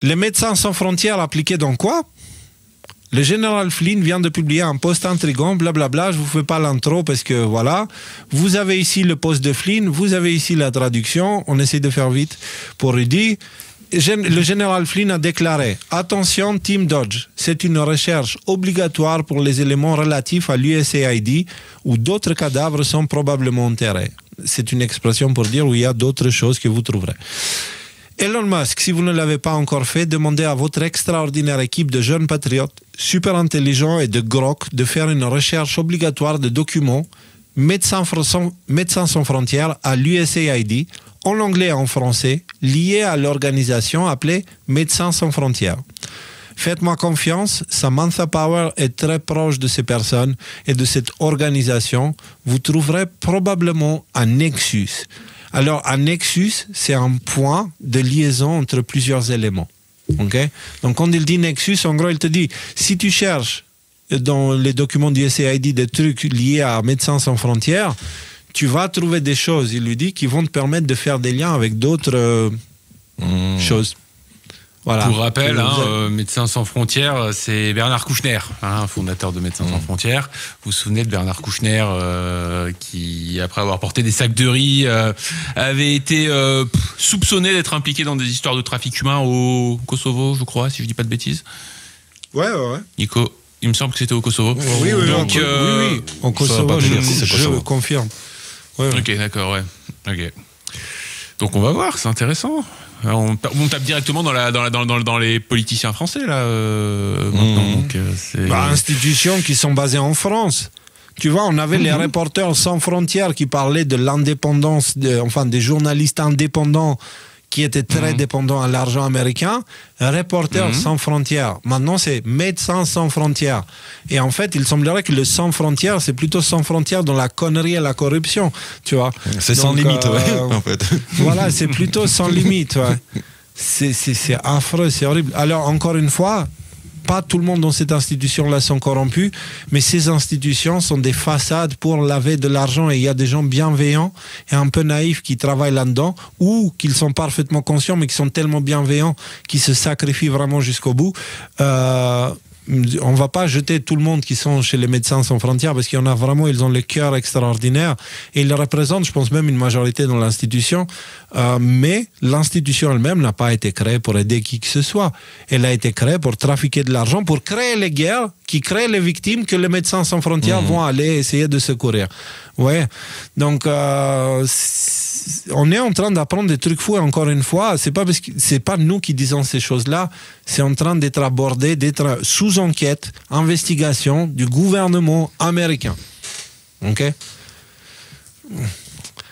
Les Médecins sans frontières appliqués dans quoi? Le général Flynn vient de publier un post intrigant, blablabla, je ne vous fais pas l'intro parce que voilà, vous avez ici le post de Flynn, vous avez ici la traduction, on essaie de faire vite pour Rudy. Le général Flynn a déclaré « Attention Team Dodge, c'est une recherche obligatoire pour les éléments relatifs à l'USAID où d'autres cadavres sont probablement enterrés. » C'est une expression pour dire où il y a d'autres choses que vous trouverez. Elon Musk, si vous ne l'avez pas encore fait, demandez à votre extraordinaire équipe de jeunes patriotes, super intelligents et de grok, de faire une recherche obligatoire de documents Médecins sans frontières à l'USAID, en anglais et en français, liés à l'organisation appelée Médecins sans frontières. Faites-moi confiance, Samantha Power est très proche de ces personnes et de cette organisation. Vous trouverez probablement un nexus. Alors, un nexus, c'est un point de liaison entre plusieurs éléments. Okay? Donc, quand il dit nexus, en gros, il te dit, si tu cherches dans les documents du USAID des trucs liés à Médecins sans frontières, tu vas trouver des choses, il lui dit, qui vont te permettre de faire des liens avec d'autres choses. Voilà. Pour rappel, Médecins sans frontières, c'est Bernard Kouchner, fondateur de Médecins sans frontières. Vous vous souvenez de Bernard Kouchner qui, après avoir porté des sacs de riz, avait été soupçonné d'être impliqué dans des histoires de trafic humain au Kosovo, je crois, si je dis pas de bêtises. Ouais. Nico, il me semble que c'était au Kosovo. Oui. Donc, oui. Au Kosovo, je confirme. Ouais. Ok, d'accord, ouais. Ok. Donc on va voir, c'est intéressant. On tape directement dans les politiciens français là. Maintenant, donc, institutions qui sont basées en France. Tu vois, on avait les Reporters sans frontières qui parlaient de l'indépendance, des journalistes indépendants qui étaient très dépendants à l'argent américain. Reporters sans frontières. Maintenant, c'est Médecins sans frontières. Et en fait, il semblerait que le sans frontières, c'est plutôt sans frontières dans la connerie et la corruption. Tu vois. C'est sans limite, en fait. Voilà, c'est plutôt sans limite. Ouais. C'est affreux, c'est horrible. Alors, encore une fois, pas tout le monde dans cette institution-là sont corrompus, mais ces institutions sont des façades pour laver de l'argent et il y a des gens bienveillants et un peu naïfs qui travaillent là-dedans ou qui sont parfaitement conscients mais qui sont tellement bienveillants qu'ils se sacrifient vraiment jusqu'au bout. On ne va pas jeter tout le monde qui sont chez les Médecins sans frontières parce qu'il y en a vraiment, ils ont le cœur extraordinaire et ils représentent, je pense, même une majorité dans l'institution. Mais l'institution elle-même n'a pas été créée pour aider qui que ce soit. Elle a été créée pour trafiquer de l'argent, pour créer les guerres qui créent les victimes que les Médecins sans frontières vont aller essayer de secourir. Ouais. Donc, on est en train d'apprendre des trucs fous, encore une fois. C'est pas nous qui disons ces choses-là. C'est en train d'être abordé, d'être sous enquête, investigation du gouvernement américain. OK?